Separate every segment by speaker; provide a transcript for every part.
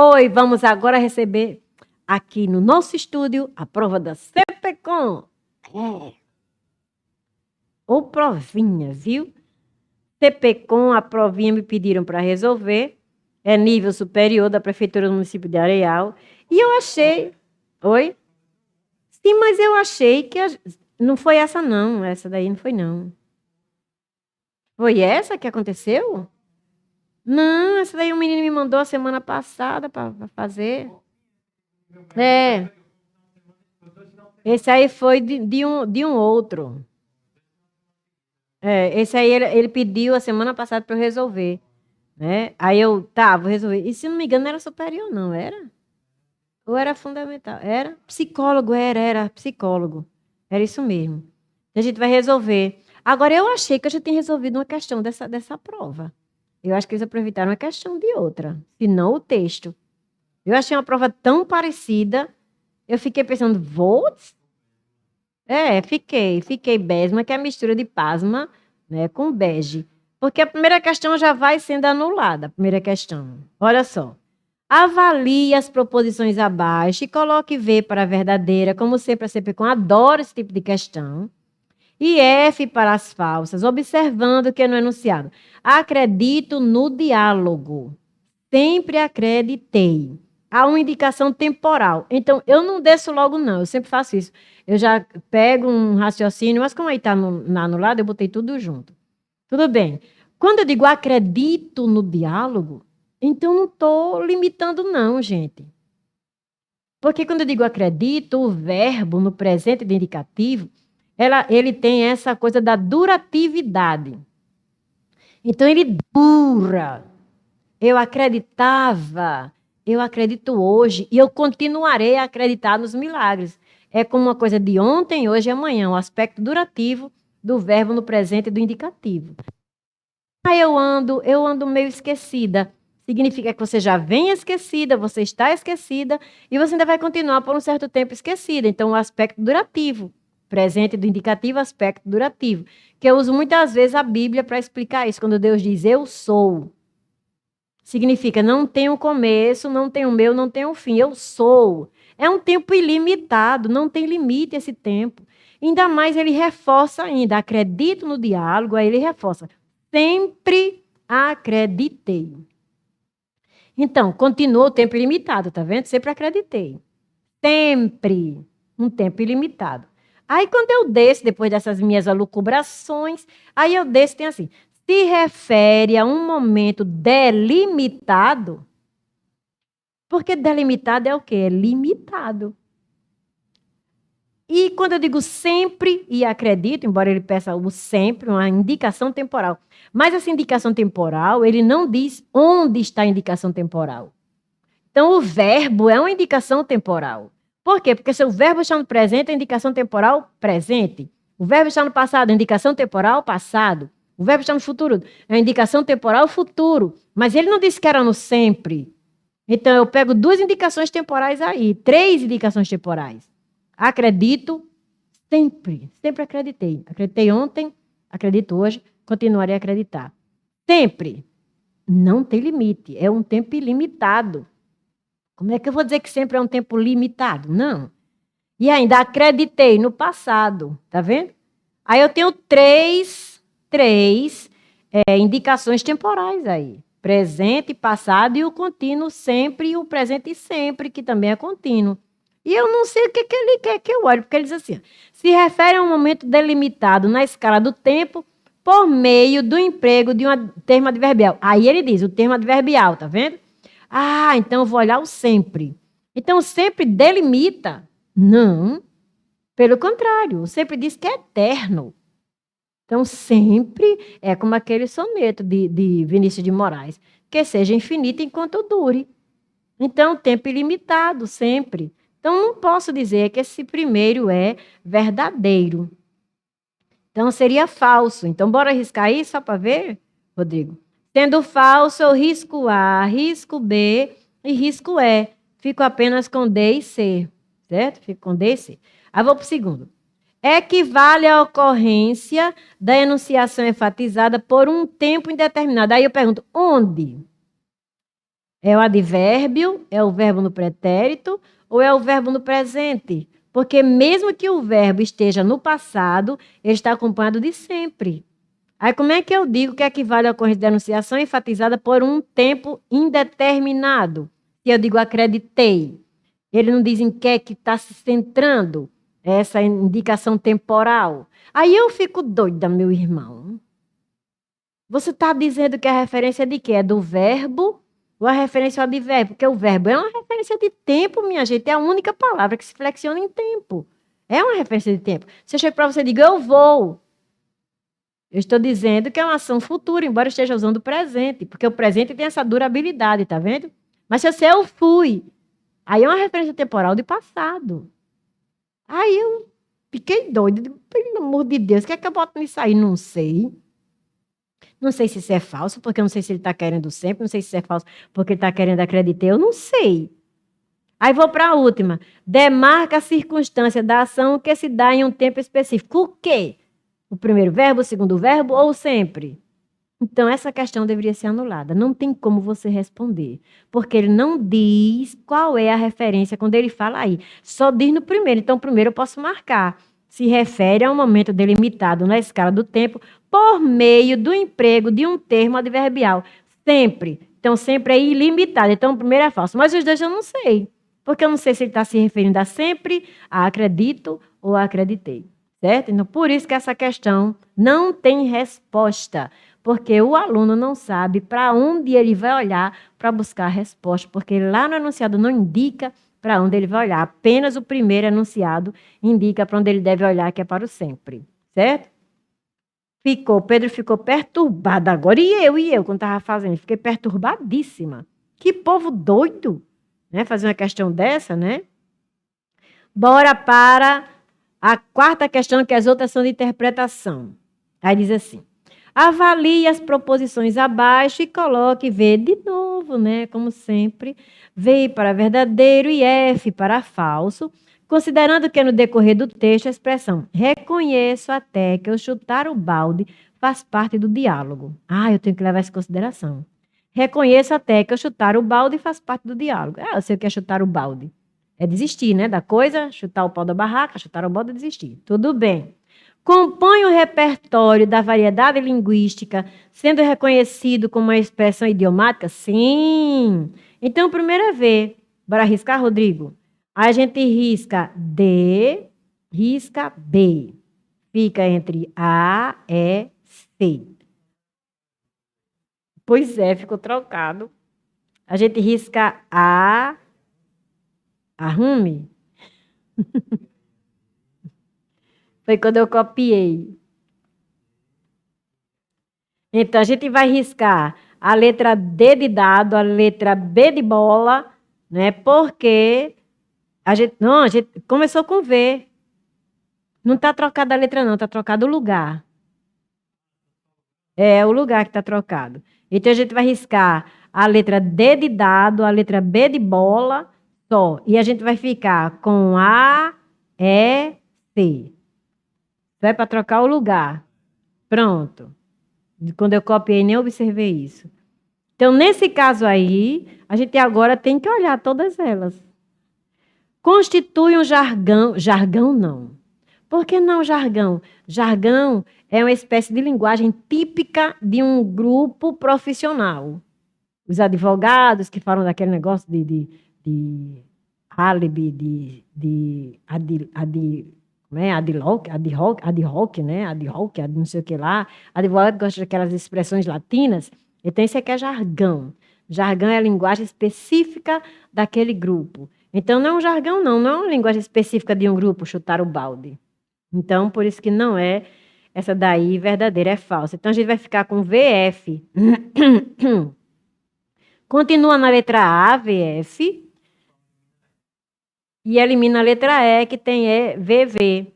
Speaker 1: Oi, vamos agora receber aqui no nosso estúdio a prova da CPCOM. Ou provinha, viu? CPCOM, a provinha me pediram para resolver. É nível superior da Prefeitura do município de Areal. E eu achei... Oi? Sim, mas eu achei que... Não foi essa não, essa daí não foi não. Foi essa que aconteceu? Não, essa daí o menino me mandou a semana passada para fazer. É. Esse aí foi de um outro. É, esse aí ele pediu a semana passada para eu resolver. Né? Aí eu, vou resolver. E se não me engano, não era superior, não, era? Ou era fundamental? Era? Psicólogo, era psicólogo. Era isso mesmo. A gente vai resolver. Agora, eu achei que eu já tinha resolvido uma questão dessa prova. Eu acho que eles aproveitaram uma questão de outra, se não o texto. Eu achei uma prova tão parecida, eu fiquei pensando, fiquei besma, que é a mistura de pasma, né, com bege. Porque a primeira questão já vai sendo anulada, a primeira questão. Olha só. Avalie as proposições abaixo e coloque V para a verdadeira, como sempre a CPCOM adora esse tipo de questão. E F para as falsas, observando que no enunciado. Acredito no diálogo. Sempre acreditei. Há uma indicação temporal. Então, eu não desço logo, não. Eu sempre faço isso. Eu já pego um raciocínio, mas como aí está anulado, eu botei tudo junto. Tudo bem. Quando eu digo acredito no diálogo, então não estou limitando, não, gente. Porque quando eu digo acredito, o verbo no presente de indicativo, ele tem essa coisa da duratividade. Então, ele dura. Eu acreditava, eu acredito hoje e eu continuarei a acreditar nos milagres. É como uma coisa de ontem, hoje e amanhã, o aspecto durativo do verbo no presente e do indicativo. Aí eu ando meio esquecida. Significa que você já vem esquecida, você está esquecida e você ainda vai continuar por um certo tempo esquecida. Então, o aspecto durativo, presente do indicativo, aspecto durativo. Que eu uso muitas vezes a Bíblia para explicar isso. Quando Deus diz eu sou. Significa não tem um começo, não tem um meio, não tem um fim. Eu sou. É um tempo ilimitado, não tem limite esse tempo. Ainda mais ele reforça ainda, acredito no diálogo, aí ele reforça. Sempre acreditei. Então, continua o tempo ilimitado, tá vendo? Sempre acreditei. Sempre um tempo ilimitado. Aí, quando eu desço, depois dessas minhas alucubrações, aí eu desço e tem assim, se refere a um momento delimitado, porque delimitado é o quê? É limitado. E quando eu digo sempre e acredito, embora ele peça o sempre, uma indicação temporal. Mas essa indicação temporal, ele não diz onde está a indicação temporal. Então, o verbo é uma indicação temporal. Por quê? Porque se o verbo está no presente, é indicação temporal presente. O verbo está no passado, é indicação temporal passado. O verbo está no futuro, é indicação temporal futuro. Mas ele não disse que era no sempre. Então, eu pego duas indicações temporais aí, três indicações temporais. Acredito sempre, sempre acreditei. Acreditei ontem, acredito hoje, continuarei a acreditar. Sempre. Não tem limite, é um tempo ilimitado. Como é que eu vou dizer que sempre é um tempo limitado? Não. E ainda acreditei no passado, tá vendo? Aí eu tenho três indicações temporais aí. Presente, passado e o contínuo sempre, e o presente sempre, que também é contínuo. E eu não sei o que ele quer que eu olhe, porque ele diz assim, se refere a um momento delimitado na escala do tempo por meio do emprego de um termo adverbial. Aí ele diz, o termo adverbial, tá vendo? Ah, então eu vou olhar o sempre. Então, o sempre delimita? Não. Pelo contrário, o sempre diz que é eterno. Então, sempre é como aquele soneto de Vinícius de Moraes, que seja infinito enquanto dure. Então, tempo ilimitado, sempre. Então, não posso dizer que esse primeiro é verdadeiro. Então, seria falso. Então, bora arriscar aí só para ver, Rodrigo? Sendo falso, eu risco A, risco B e risco E. Fico apenas com D e C, certo? Fico com D e C. Aí vou para o segundo. Equivale à ocorrência da enunciação enfatizada por um tempo indeterminado. Aí eu pergunto, onde? É o advérbio, é o verbo no pretérito ou é o verbo no presente? Porque mesmo que o verbo esteja no passado, ele está acompanhado de sempre. Aí como é que eu digo que equivale à ocorrência de enunciação enfatizada por um tempo indeterminado? Se eu digo acreditei, ele não diz em que é que está se centrando essa indicação temporal. Aí eu fico doida, meu irmão. Você está dizendo que a referência é de quê? É do verbo ou a referência ao advérbio? Porque o verbo é uma referência de tempo, minha gente. É a única palavra que se flexiona em tempo. É uma referência de tempo. Se eu chego para você e digo, eu vou. Eu estou dizendo que é uma ação futura, embora eu esteja usando o presente. Porque o presente tem essa durabilidade, tá vendo? Mas se eu sei, eu fui. Aí é uma referência temporal de passado. Aí eu fiquei doida. Digo, pelo amor de Deus, o que é que eu boto nisso aí? Não sei. Não sei se isso é falso, porque eu não sei se ele está querendo sempre, não sei se isso é falso, porque ele está querendo acreditar, eu não sei. Aí vou para a última. Demarca a circunstância da ação que se dá em um tempo específico. O quê? O primeiro verbo, o segundo verbo ou sempre? Então, essa questão deveria ser anulada. Não tem como você responder, porque ele não diz qual é a referência quando ele fala aí. Só diz no primeiro. Então, primeiro eu posso marcar. Se refere a um momento delimitado na escala do tempo por meio do emprego de um termo adverbial. Sempre. Então, sempre é ilimitado. Então, o primeiro é falso. Mas os dois eu não sei. Porque eu não sei se ele está se referindo a sempre, a acredito ou a acreditei. Certo? Então, por isso que essa questão não tem resposta. Porque o aluno não sabe para onde ele vai olhar para buscar a resposta. Porque lá no enunciado não indica para onde ele vai olhar. Apenas o primeiro enunciado indica para onde ele deve olhar, que é para o sempre. Certo? Pedro ficou perturbado agora. E eu, quando estava fazendo, fiquei perturbadíssima. Que povo doido, né? Fazer uma questão dessa, né? Bora para a quarta questão, que as outras são de interpretação. Aí diz assim: avalie as proposições abaixo e coloque V de novo, né? Como sempre. V para verdadeiro e F para falso, considerando que no decorrer do texto a expressão reconheço até que eu chutar o balde faz parte do diálogo. Eu tenho que levar isso em consideração. Reconheço até que eu chutar o balde faz parte do diálogo. Eu sei o que é chutar o balde. É desistir, né? Da coisa, chutar o pau da barraca, chutar o balde é desistir. Tudo bem. Compõe o repertório da variedade linguística, sendo reconhecido como uma expressão idiomática? Sim. Então, primeiro é V. Bora riscar, Rodrigo? Aí a gente risca D, risca B. Fica entre A, E, C. Pois é, ficou trocado. A gente risca A, arrume. Foi quando eu copiei. Então, a gente vai riscar a letra D de dado, a letra B de bola, né? Porque a gente começou com V. Não está trocada a letra, não, está trocado o lugar. É o lugar que está trocado. Então, a gente vai riscar a letra D de dado, a letra B de bola, só. E a gente vai ficar com A, E, C. Vai para trocar o lugar. Pronto. Quando eu copiei, nem observei isso. Então, nesse caso aí, a gente agora tem que olhar todas elas. Constitui um jargão. Jargão não. Por que não jargão? Jargão é uma espécie de linguagem típica de um grupo profissional. Os advogados que falam daquele negócio de álibi, como é? Ad hoc, né? Ad hoc, não sei o que lá. Advogado gosta daquelas expressões latinas. Então, isso aqui é jargão. Jargão é a linguagem específica daquele grupo. Então, não é um jargão, não é uma linguagem específica de um grupo, chutar o balde. Então, por isso que não é essa daí verdadeira, é falsa. Então, a gente vai ficar com VF. Continua na letra A, VF. E elimina a letra E, que tem VV.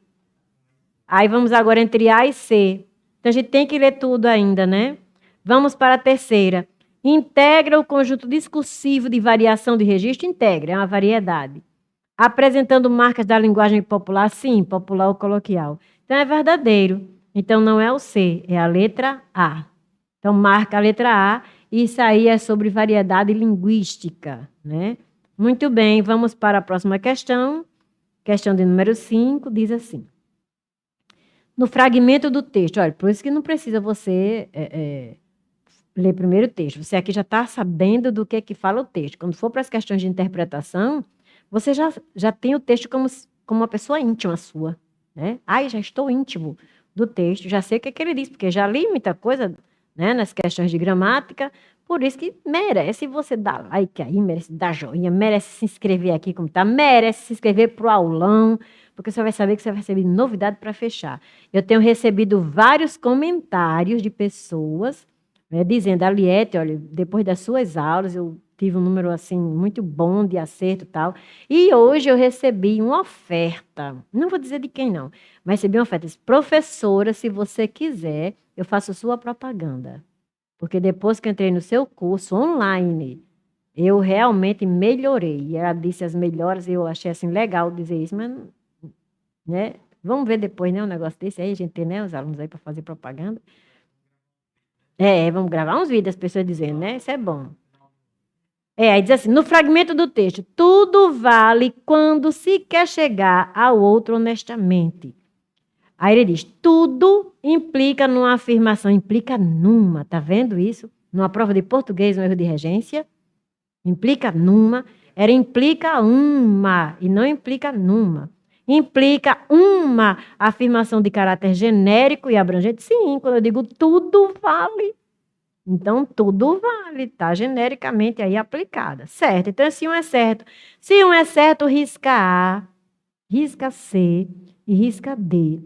Speaker 1: Aí vamos agora entre A e C. Então, a gente tem que ler tudo ainda, né? Vamos para a terceira. Integra o conjunto discursivo de variação de registro? Integra, é uma variedade. Apresentando marcas da linguagem popular? Sim, popular ou coloquial. Então, é verdadeiro. Então, não é o C, é a letra A. Então, marca a letra A Isso aí é sobre variedade linguística, né? Muito bem, vamos para a próxima questão. Questão de número 5, diz assim. No fragmento do texto, olha, por isso que não precisa você ler primeiro o texto. Você aqui já está sabendo do que fala o texto. Quando for para as questões de interpretação, você já tem o texto como uma pessoa íntima sua, né? Ai, já estou íntimo do texto, já sei o que ele diz, porque já li muita coisa, né, nas questões de gramática, por isso que merece você dar like aí, merece dar joinha, merece se inscrever aqui como tá, merece se inscrever pro aulão, porque você vai saber que você vai receber novidade para fechar. Eu tenho recebido vários comentários de pessoas, né, dizendo, Aliette, olha, depois das suas aulas, eu tive um número assim muito bom de acerto e tal, e hoje eu recebi uma oferta, não vou dizer de quem não, mas recebi uma oferta, professora, se você quiser, eu faço sua propaganda, porque depois que eu entrei no seu curso online, eu realmente melhorei, e ela disse as melhoras, e eu achei assim legal dizer isso, mas, né, vamos ver depois, né, um negócio desse aí, a gente tem, né, os alunos aí para fazer propaganda. Vamos gravar uns vídeos, as pessoas dizendo, né? Isso é bom. Aí diz assim, no fragmento do texto, tudo vale quando se quer chegar ao outro honestamente. Aí ele diz, tudo implica numa afirmação, implica numa, tá vendo isso? Numa prova de português, um erro de regência, implica numa, era implica uma e não implica numa. Implica uma afirmação de caráter genérico e abrangente? Sim, quando eu digo tudo vale. Então, tudo vale, tá? Genericamente aí aplicada. Certo? Então, se um é certo. Se um é certo, risca A, risca C e risca D.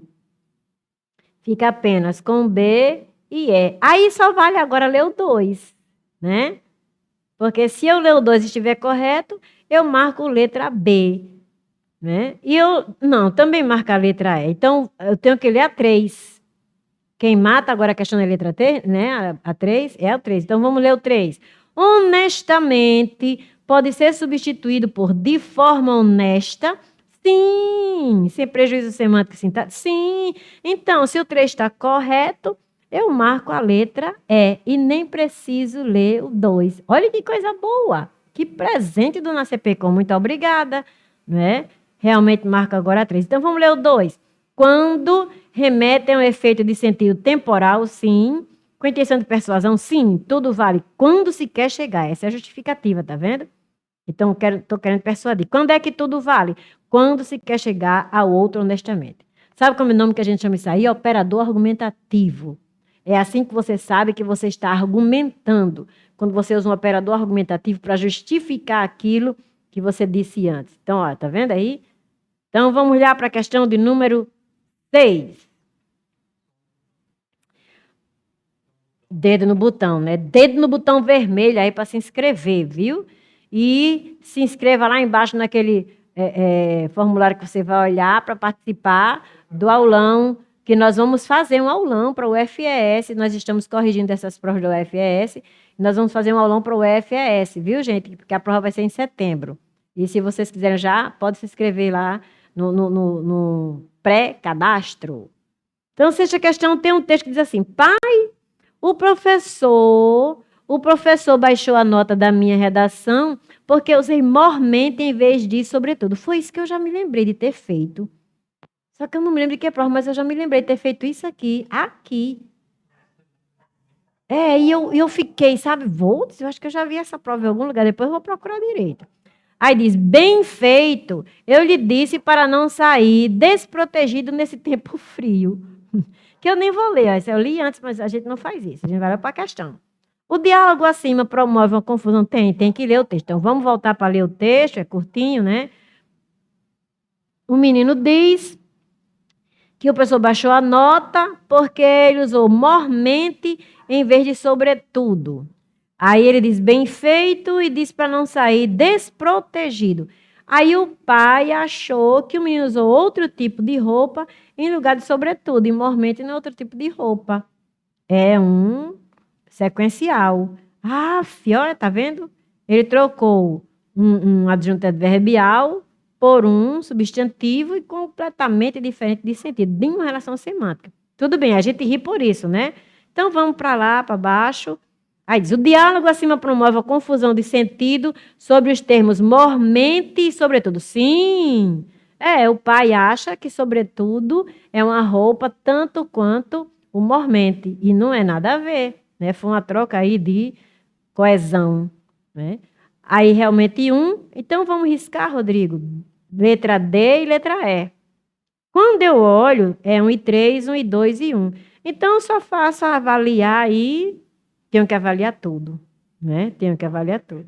Speaker 1: Fica apenas com B e E. Aí só vale agora ler o 2, né? Porque se eu ler o 2 e estiver correto, eu marco letra B, né? E não, também marca a letra E. Então, eu tenho que ler a 3. Quem mata agora a questão da letra T, né? A 3 é a 3. Então vamos ler o 3. Honestamente pode ser substituído por de forma honesta. Sim, sem prejuízo semântico e sintático. Sim. Então, se o 3 está correto, eu marco a letra E e nem preciso ler o 2. Olha que coisa boa. Que presente do NACPCom. Muito obrigada, né? Realmente marca agora a 3. Então vamos ler o 2. Quando remetem ao efeito de sentido temporal, sim. Com intenção de persuasão, sim. Tudo vale quando se quer chegar. Essa é a justificativa, tá vendo? Então, estou querendo persuadir. Quando é que tudo vale? Quando se quer chegar ao outro honestamente. Sabe como é o nome que a gente chama isso aí? Operador argumentativo. É assim que você sabe que você está argumentando. Quando você usa um operador argumentativo para justificar aquilo que você disse antes. Então, ó, tá vendo aí? Então, vamos olhar para a questão de número 6. Dedo no botão, né? Dedo no botão vermelho aí para se inscrever, viu? E se inscreva lá embaixo naquele formulário que você vai olhar para participar do aulão, que nós vamos fazer um aulão para o UFES. Nós estamos corrigindo essas provas do UFES. Nós vamos fazer um aulão para o UFES, viu, gente? Porque a prova vai ser em setembro. E se vocês quiserem já, pode se inscrever lá no pré-cadastro. Então, sexta questão tem um texto que diz assim: pai, o professor baixou a nota da minha redação porque eu usei mormente em vez de sobretudo. Foi isso que eu já me lembrei de ter feito. Só que eu não me lembro de que prova, mas eu já me lembrei de ter feito isso aqui. E eu fiquei, sabe, eu acho que eu já vi essa prova em algum lugar, depois eu vou procurar direito. Aí diz, bem feito, eu lhe disse para não sair desprotegido nesse tempo frio. Que eu nem vou ler, eu li antes, mas a gente não faz isso, a gente vai para a questão. O diálogo acima promove uma confusão? Tem que ler o texto. Então, vamos voltar para ler o texto, é curtinho, né? O menino diz que o professor baixou a nota porque ele usou mormente em vez de sobretudo. Aí ele diz bem feito e diz para não sair desprotegido. Aí o pai achou que o menino usou outro tipo de roupa em lugar de sobretudo, e mormente não é outro tipo de roupa. É um sequencial. Olha, tá vendo? Ele trocou um adjunto adverbial por um substantivo e completamente diferente de sentido, de uma relação semântica. Tudo bem, a gente ri por isso, né? Então vamos para lá, para baixo. Aí diz, o diálogo acima promove a confusão de sentido sobre os termos mormente e sobretudo. Sim, o pai acha que sobretudo é uma roupa tanto quanto o mormente. E não é nada a ver, né? Foi uma troca aí de coesão, né? Aí realmente então vamos riscar, Rodrigo. Letra D e letra E. Quando eu olho, é 1 e 3, 1 e 2 e 1. Então, eu só faço avaliar aí, tenho que avaliar tudo, né? Tenho que avaliar tudo.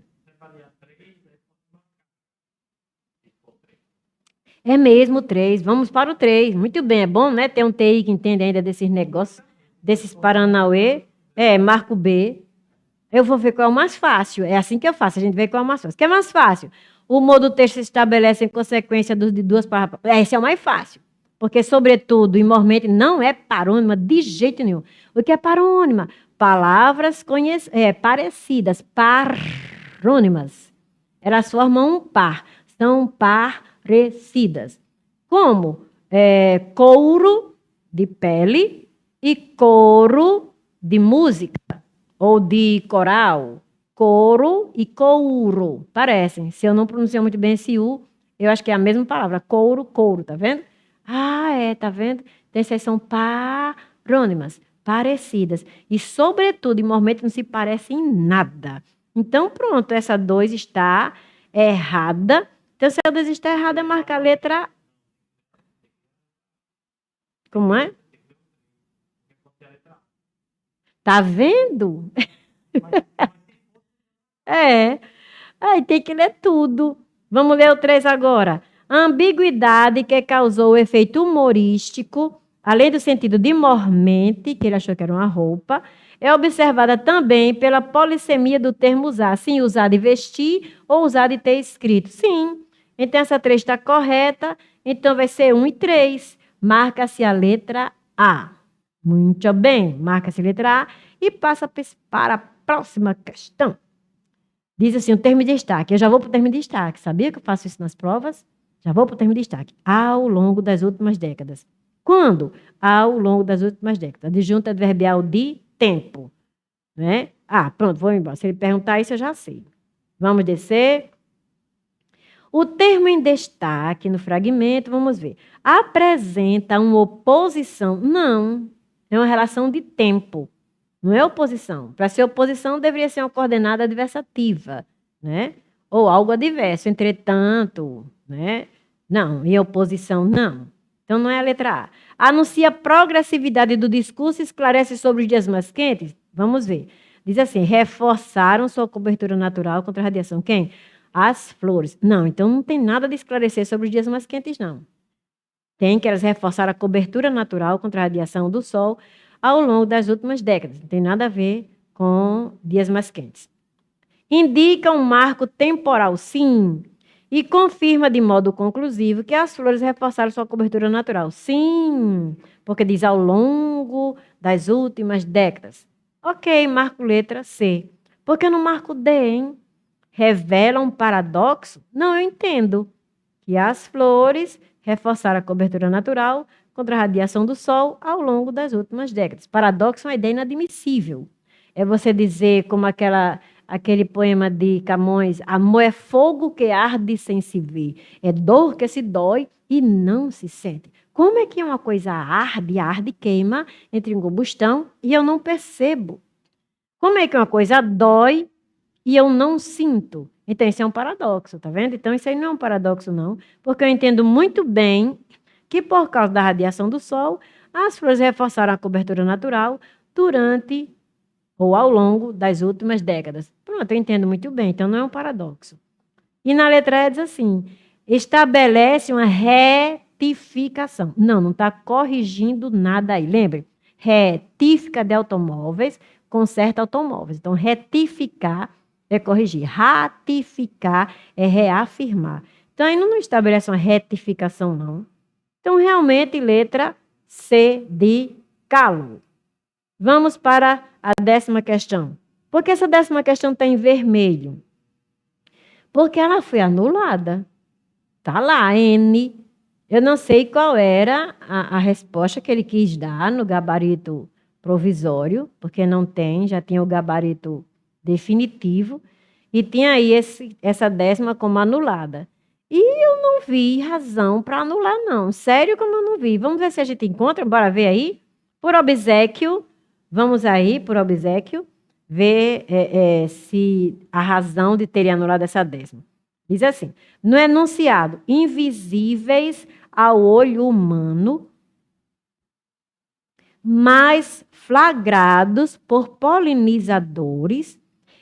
Speaker 1: É mesmo 3, vamos para o 3. Muito bem, é bom, né? Ter um TI que entende ainda desses negócios, desses Paranauê. Marco B. Eu vou ver qual é o mais fácil. É assim que eu faço, a gente vê qual é o mais fácil. O que é mais fácil? O modo texto se estabelece em consequência de duas palavras. Esse é o mais fácil. Porque, sobretudo, e mormente, não é parônima de jeito nenhum. O que é parônima? Palavras parecidas, parônimas. Elas formam um par, são parecidas. Como couro de pele e coro de música ou de coral, coro e couro, parecem. Se eu não pronunciar muito bem esse U, eu acho que é a mesma palavra, couro, couro, tá vendo? Tá vendo? Então, essas são parônimas, parecidas. E, sobretudo, e normalmente não se parecem em nada. Então, pronto, essa 2 está errada. Então, se a 2 está errada, marca a letra... Como é? Tá vendo? Aí tem que ler tudo. Vamos ler o 3 agora. A ambiguidade que causou o efeito humorístico, além do sentido de mormente, que ele achou que era uma roupa, é observada também pela polissemia do termo usar. Sim, usar de vestir ou usar de ter escrito. Sim. Então, essa 3 está correta. Então, vai ser 1 e 3. Marca-se a letra A. Muito bem. Marca-se a letra A e passa para a próxima questão. Diz assim, o termo de destaque. Eu já vou para o termo de destaque. Sabia que eu faço isso nas provas? Já vou para o termo de destaque. Ao longo das últimas décadas. Quando? Ao longo das últimas décadas. Adjunto adverbial de tempo. Né? Pronto, vou embora. Se ele perguntar isso, eu já sei. Vamos descer. O termo em destaque no fragmento, vamos ver. Apresenta uma oposição. Não. É uma relação de tempo. Não é oposição. Para ser oposição, deveria ser uma coordenada adversativa, né? Ou algo adverso, entretanto, né? Não, e oposição, não. Então, não é a letra A. Anuncia a progressividade do discurso e esclarece sobre os dias mais quentes? Vamos ver. Diz assim, reforçaram sua cobertura natural contra a radiação. Quem? As flores. Não, então não tem nada de esclarecer sobre os dias mais quentes, não. Tem que elas reforçaram a cobertura natural contra a radiação do Sol ao longo das últimas décadas. Não tem nada a ver com dias mais quentes. Indica um marco temporal, sim, e confirma de modo conclusivo que as flores reforçaram sua cobertura natural. Sim, porque diz ao longo das últimas décadas. Ok, marco letra C. Por que no marco D, hein? Revela um paradoxo? Não, eu entendo que as flores reforçaram a cobertura natural contra a radiação do Sol ao longo das últimas décadas. Paradoxo é uma ideia inadmissível. É você dizer, como aquele poema de Camões, amor é fogo que arde sem se ver, é dor que se dói e não se sente. Como é que uma coisa arde e queima, entra em combustão e eu não percebo? Como é que uma coisa dói e eu não sinto? Então, isso é um paradoxo, tá vendo? Então, isso aí não é um paradoxo, não, porque eu entendo muito bem que, por causa da radiação do Sol, as flores reforçaram a cobertura natural durante ou ao longo das últimas décadas. Pronto, eu entendo muito bem, então não é um paradoxo. E na letra E diz assim, estabelece uma retificação. Não está corrigindo nada aí. Lembre, retífica de automóveis, conserta automóveis. Então, retificar é corrigir. Ratificar é reafirmar. Então, aí não estabelece uma retificação, não. Então, realmente, letra C de calo. Vamos para a 10ª questão. Por que essa 10ª questão está em vermelho? Porque ela foi anulada. Está lá, N. Eu não sei qual era a resposta que ele quis dar no gabarito provisório, porque não tem, já tinha o gabarito definitivo, e tinha aí essa décima como anulada. E eu não vi razão para anular, não. Sério como eu não vi. Vamos ver se a gente encontra, bora ver aí. Por obséquio, vamos aí, por obséquio, ver se a razão de ter anulado essa décima. Diz assim, no enunciado, invisíveis ao olho humano, mas flagrados por polinizadores,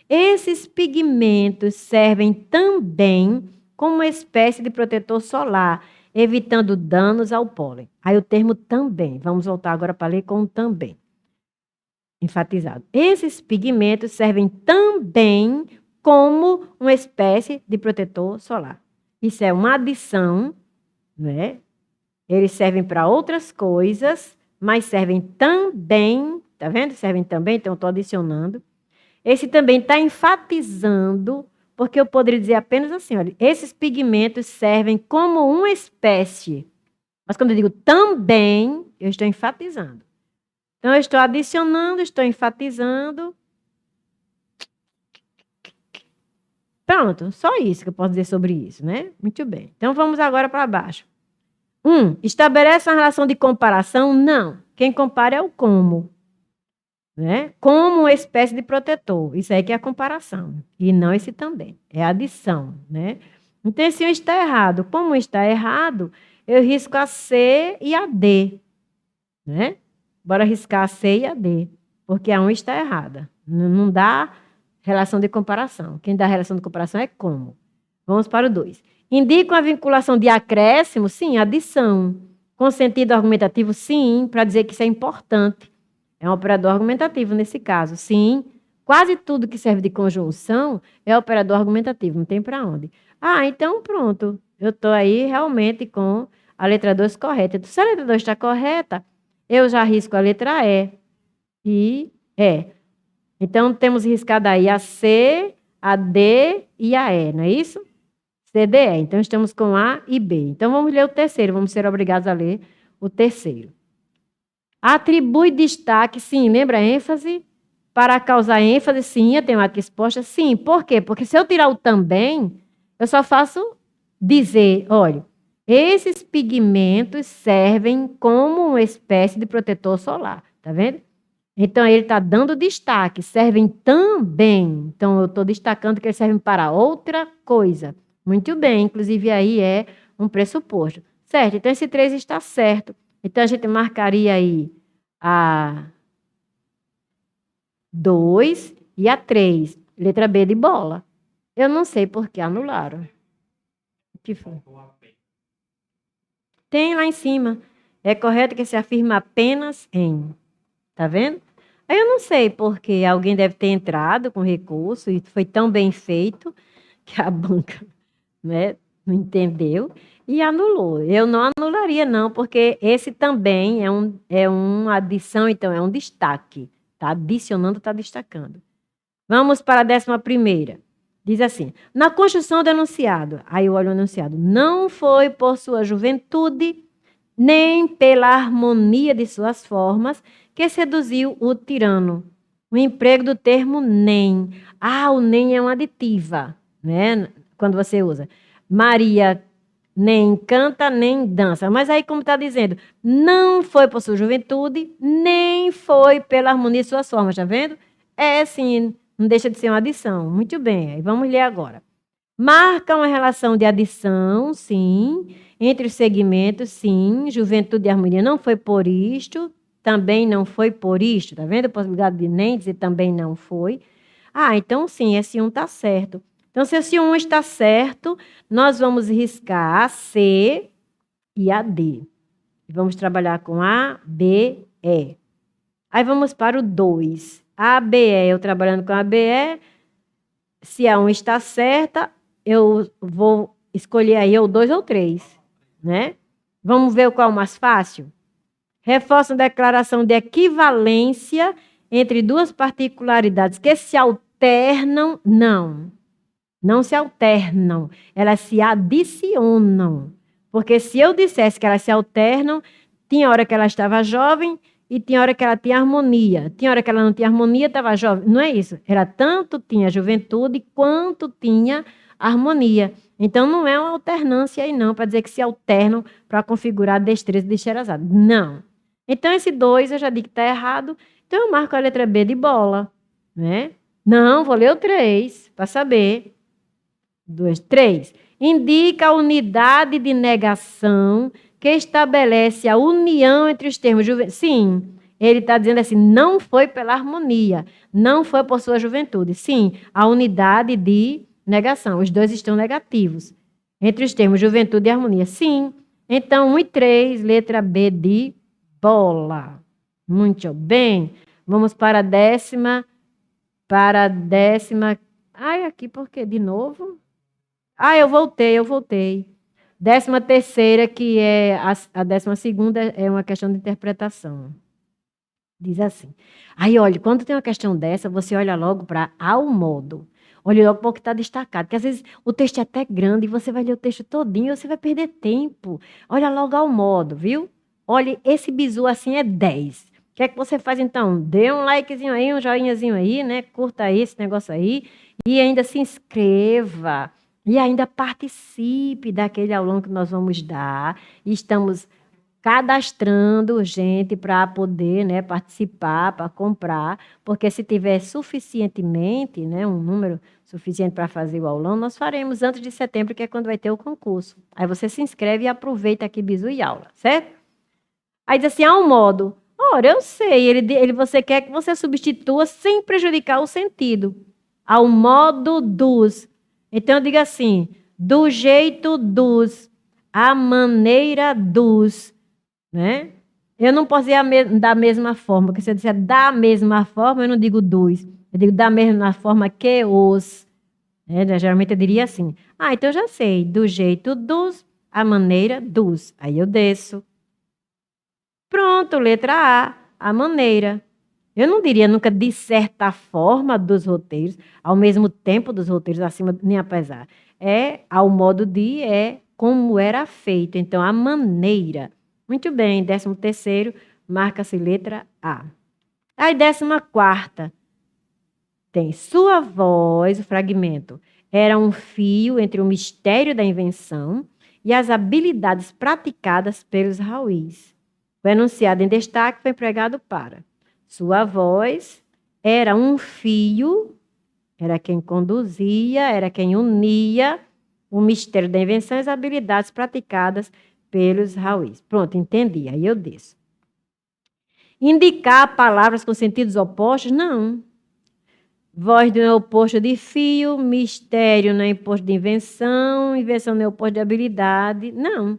Speaker 1: esses pigmentos servem também como uma espécie de protetor solar, evitando danos ao pólen. Aí o termo também, vamos voltar agora para ler com também. Enfatizado. Esses pigmentos servem também como uma espécie de protetor solar. Isso é uma adição, né? Eles servem para outras coisas, mas servem também, tá vendo? Servem também, então eu estou adicionando. Esse também está enfatizando, porque eu poderia dizer apenas assim, olha, esses pigmentos servem como uma espécie. Mas quando eu digo também, eu estou enfatizando. Então, eu estou adicionando, estou enfatizando. Pronto, só isso que eu posso dizer sobre isso, né? Muito bem. Então, vamos agora para baixo. Estabelece uma relação de comparação? Não. Quem compara é o como. Né? Como uma espécie de protetor. Isso aí que é a comparação. E não esse também. É a adição. Né? Então, se um está errado, como está errado, eu risco a C e a D. Né? Bora riscar a C e a D. Porque a 1 está errada. Não dá relação de comparação. Quem dá relação de comparação é como. Vamos para o 2. Indica a vinculação de acréscimo? Sim, adição. Com sentido argumentativo? Sim, para dizer que isso é importante. É um operador argumentativo nesse caso, sim. Quase tudo que serve de conjunção é operador argumentativo, não tem para onde. Então pronto. Eu estou aí realmente com a letra 2 correta. Então, se a letra 2 está correta, eu já risco a letra E E. Então, temos riscado aí a C, a D e a E, não é isso? C, D, E. Então, estamos com A e B. Então, vamos ler o terceiro. Vamos ser obrigados a ler o terceiro. Atribui destaque, sim, lembra ênfase? Para causar ênfase, sim, a temática exposta, sim. Por quê? Porque se eu tirar o também, eu só faço dizer, olha, esses pigmentos servem como uma espécie de protetor solar, tá vendo? Então, ele está dando destaque, servem também. Então, eu estou destacando que eles servem para outra coisa. Muito bem, inclusive aí é um pressuposto. Certo, então esse 3 está certo. Então, a gente marcaria aí a 2 e a 3. Letra B de bola. Eu não sei por que anularam. O que foi? Tem lá em cima. É correto que se afirma apenas em. Tá vendo? Aí eu não sei porque alguém deve ter entrado com recurso e foi tão bem feito que a banca, né, não entendeu e anulou. Eu não anularia, não, porque esse também é uma adição, então é um destaque. Está adicionando, está destacando. Vamos para a 11ª. Diz assim, na construção do enunciado, aí eu olho o enunciado, não foi por sua juventude, nem pela harmonia de suas formas, que seduziu o tirano. O emprego do termo nem. O nem é uma aditiva, né? Quando você usa. Maria nem canta, nem dança. Mas aí, como está dizendo, não foi por sua juventude, nem foi pela harmonia de suas formas, está vendo? É sim, não deixa de ser uma adição. Muito bem, aí vamos ler agora. Marca uma relação de adição, sim. Entre os segmentos, sim. Juventude e harmonia não foi por isto, também não foi por isto. Tá vendo? A possibilidade de nem dizer também não foi. Então sim, esse 1 está certo. Então, se esse 1 está certo, nós vamos riscar a C e a D. Vamos trabalhar com A, B, E. Aí vamos para o 2. A, B, E. Eu trabalhando com a B, E. Se a 1 está certa, eu vou escolher aí o 2 ou 3, né? Vamos ver qual é o mais fácil? Reforça a declaração de equivalência entre duas particularidades que se alternam. Não se alternam, elas se adicionam. Porque se eu dissesse que elas se alternam, tinha hora que ela estava jovem e tinha hora que ela tinha harmonia. Tinha hora que ela não tinha harmonia, estava jovem. Não é isso. Era tanto tinha juventude quanto tinha harmonia. Então, não é uma alternância aí, não, para dizer que se alternam para configurar a destreza de Sherazade. Não. Então, esse 2 eu já digo que está errado. Então, eu marco a letra B de bola. Né? Não, vou ler o 3 para saber. 2, 3. Indica a unidade de negação que estabelece a união entre os termos juventude. Sim, ele está dizendo assim, não foi pela harmonia, não foi por sua juventude. Sim, a unidade de negação. Os dois estão negativos. Entre os termos juventude e harmonia. Sim. Então, 1 e 3, letra B de bola. Muito bem. Vamos para a décima. Ai, aqui por quê? De novo? Ah, eu voltei. 13ª, que é a 12ª, é uma questão de interpretação. Diz assim. Aí, olha, quando tem uma questão dessa, você olha logo para ao modo. Olha logo para o que está destacado, porque às vezes o texto é até grande e você vai ler o texto todinho e você vai perder tempo. Olha logo ao modo, viu? Olha, esse bizu assim é 10. O que é que você faz então? Dê um likezinho aí, um joinhazinho aí, né? Curta aí esse negócio aí e ainda se inscreva. E ainda participe daquele aulão que nós vamos dar. Estamos cadastrando gente para poder, né, participar, para comprar, porque se tiver suficientemente, né, um número suficiente para fazer o aulão, nós faremos antes de setembro, que é quando vai ter o concurso. Aí você se inscreve e aproveita aqui bizu e aula, certo? Aí diz assim, há um modo. Ora, eu sei, você quer que você substitua sem prejudicar o sentido. Ao modo dos. Então, eu digo assim, do jeito dos, a maneira dos, né? Eu não posso dizer da mesma forma, porque se eu disser da mesma forma, eu não digo dos. Eu digo da mesma forma que os. Né? Geralmente eu diria assim, então eu já sei, do jeito dos, a maneira dos. Aí eu desço. Pronto, letra A maneira. Eu não diria nunca de certa forma dos roteiros, ao mesmo tempo dos roteiros, acima nem apesar. É ao modo de, é como era feito. Então, a maneira. Muito bem, 13º, marca-se letra A. Aí, 14ª, tem sua voz, o fragmento. Era um fio entre o mistério da invenção e as habilidades praticadas pelos Rauís. O enunciado em destaque foi empregado para sua voz, era um fio, era quem conduzia, era quem unia o mistério da invenção e as habilidades praticadas pelos Rauís. Pronto, entendi, aí eu desço. Indicar palavras com sentidos opostos? Não. Voz não é oposto de fio, mistério não é oposto de invenção, invenção não é oposto de habilidade. Não.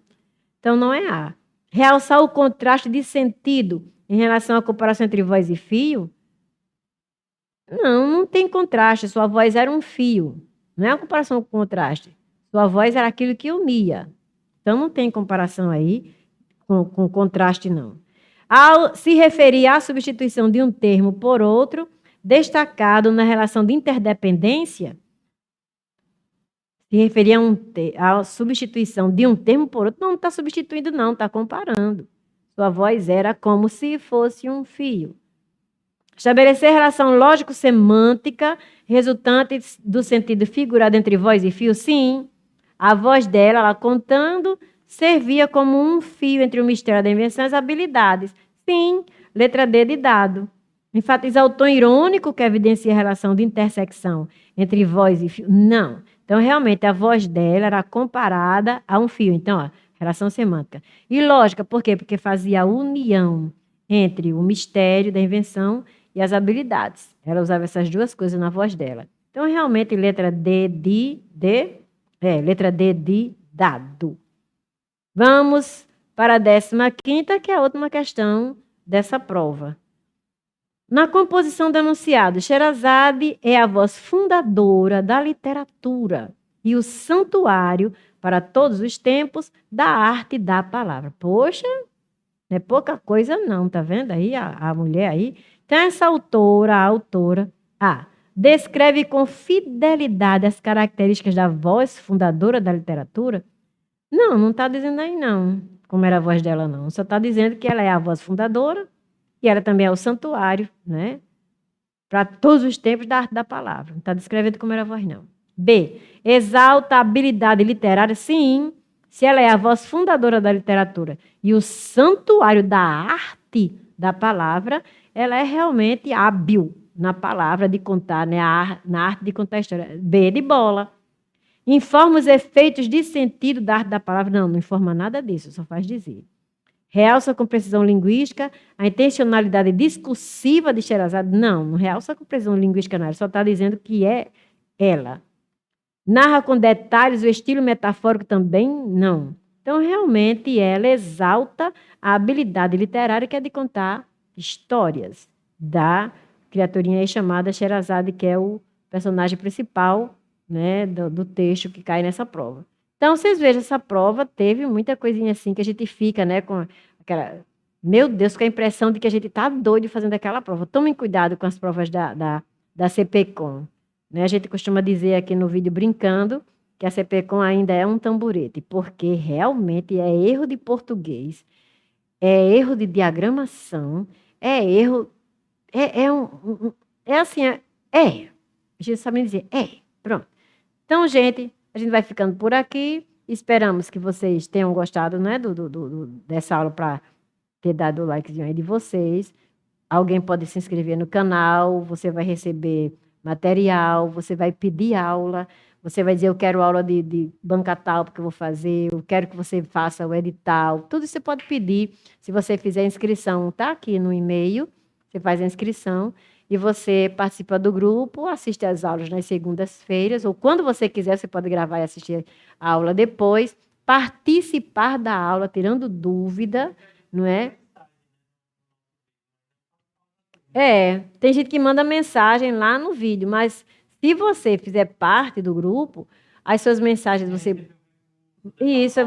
Speaker 1: Então, não é A. Realçar o contraste de sentido em relação à comparação entre voz e fio? Não tem contraste. Sua voz era um fio. Não é uma comparação com contraste. Sua voz era aquilo que unia. Então, não tem comparação aí com contraste, não. Ao se referir à substituição de um termo por outro, destacado na relação de interdependência, se referir à substituição de um termo por outro, não está substituindo, não, está comparando. Sua voz era como se fosse um fio. Estabelecer relação lógico-semântica resultante do sentido figurado entre voz e fio? Sim. A voz dela, ela contando, servia como um fio entre o mistério da invenção e as habilidades. Sim. Letra D de dado. Enfatizar o tom irônico que evidencia a relação de intersecção entre voz e fio? Não. Então, realmente, a voz dela era comparada a um fio. Então, ó, relação semântica. E lógica, por quê? Porque fazia a união entre o mistério da invenção e as habilidades. Ela usava essas duas coisas na voz dela. Então, realmente, letra D de dado. Vamos para a 15ª, que é a última questão dessa prova. Na composição do enunciado, Sherazade é a voz fundadora da literatura e o santuário para todos os tempos da arte da palavra. Poxa, não é pouca coisa não, tá vendo aí a mulher aí? Então, essa autora, descreve com fidelidade as características da voz fundadora da literatura? Não está dizendo aí não, como era a voz dela não. Só está dizendo que ela é a voz fundadora e ela também é o santuário, né? Para todos os tempos da arte da palavra. Não está descrevendo como era a voz, não. B. Exalta a habilidade literária, sim, se ela é a voz fundadora da literatura e o santuário da arte da palavra, ela é realmente hábil na palavra de contar, né? Na arte de contar a história. B de bola. Informa os efeitos de sentido da arte da palavra. Não, não informa nada disso, só faz dizer. Realça com precisão linguística a intencionalidade discursiva de Sherazade? Não, não realça com precisão linguística, não. Ele só está dizendo que é ela. Narra com detalhes o estilo metafórico também? Não. Então, realmente, ela exalta a habilidade literária que é de contar histórias da criaturinha aí chamada Sherazade, que é o personagem principal, né, do texto que cai nessa prova. Então, vocês vejam, essa prova teve muita coisinha assim que a gente fica, né, com aquela... Meu Deus, com a impressão de que a gente está doido fazendo aquela prova. Tomem cuidado com as provas da CPCOM. Né? A gente costuma dizer aqui no vídeo brincando que a CPCOM ainda é um tamborete, porque realmente é erro de português, é erro de diagramação, é erro, é assim, a gente sabe dizer, pronto. Então, gente, a gente vai ficando por aqui, esperamos que vocês tenham gostado, né, dessa aula para ter dado o likezinho aí de vocês. Alguém pode se inscrever no canal, você vai receber material, você vai pedir aula, você vai dizer, eu quero aula de banca tal, porque eu vou fazer, eu quero que você faça o edital. Tudo isso você pode pedir. Se você fizer a inscrição, tá aqui no e-mail, você faz a inscrição e você participa do grupo, assiste às aulas nas segundas-feiras, ou quando você quiser, você pode gravar e assistir a aula depois, participar da aula, tirando dúvida, não é? Tem gente que manda mensagem lá no vídeo, mas se você fizer parte do grupo, as suas mensagens isso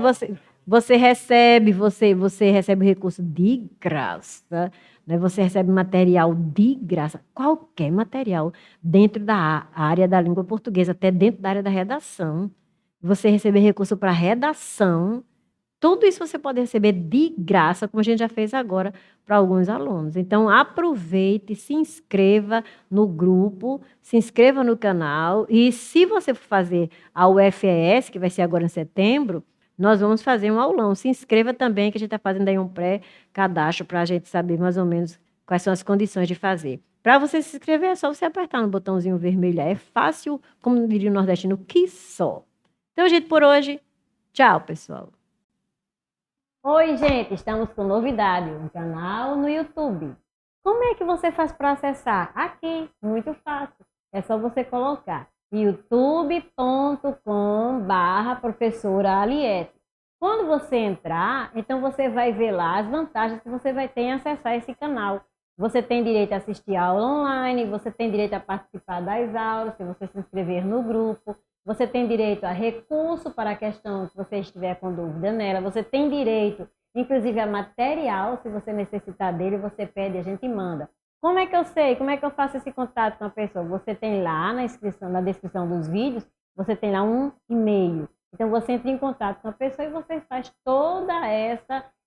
Speaker 1: você recebe, você recebe recurso de graça, né? Você recebe material de graça, qualquer material dentro da área da língua portuguesa, até dentro da área da redação. Você recebe recurso para redação. Tudo isso você pode receber de graça, como a gente já fez agora para alguns alunos. Então, aproveite, se inscreva no grupo, se inscreva no canal. E se você for fazer a UFES, que vai ser agora em setembro, nós vamos fazer um aulão. Se inscreva também, que a gente está fazendo aí um pré-cadastro para a gente saber mais ou menos quais são as condições de fazer. Para você se inscrever, é só você apertar no botãozinho vermelho. É fácil, como diria o nordestino, que só. Então, gente, por hoje, tchau, pessoal. Oi, gente, estamos com novidade, um canal no YouTube. Como é que você faz para acessar? Aqui, muito fácil. É só você colocar youtube.com/professora Aliette. Quando você entrar, então você vai ver lá as vantagens que você vai ter em acessar esse canal. Você tem direito a assistir aula online, você tem direito a participar das aulas, se você se inscrever no grupo. Você tem direito a recurso para a questão que você estiver com dúvida nela. Você tem direito, inclusive, a material. Se você necessitar dele, você pede, a gente manda. Como é que eu sei? Como é que eu faço esse contato com a pessoa? Você tem lá na descrição dos vídeos, você tem lá um e-mail. Então, você entra em contato com a pessoa e você faz toda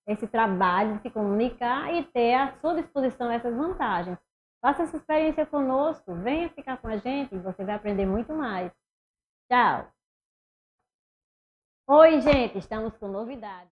Speaker 1: esse trabalho de se comunicar e ter à sua disposição essas vantagens. Faça essa experiência conosco, venha ficar com a gente, você vai aprender muito mais. Tchau! Oi, gente, estamos com novidade.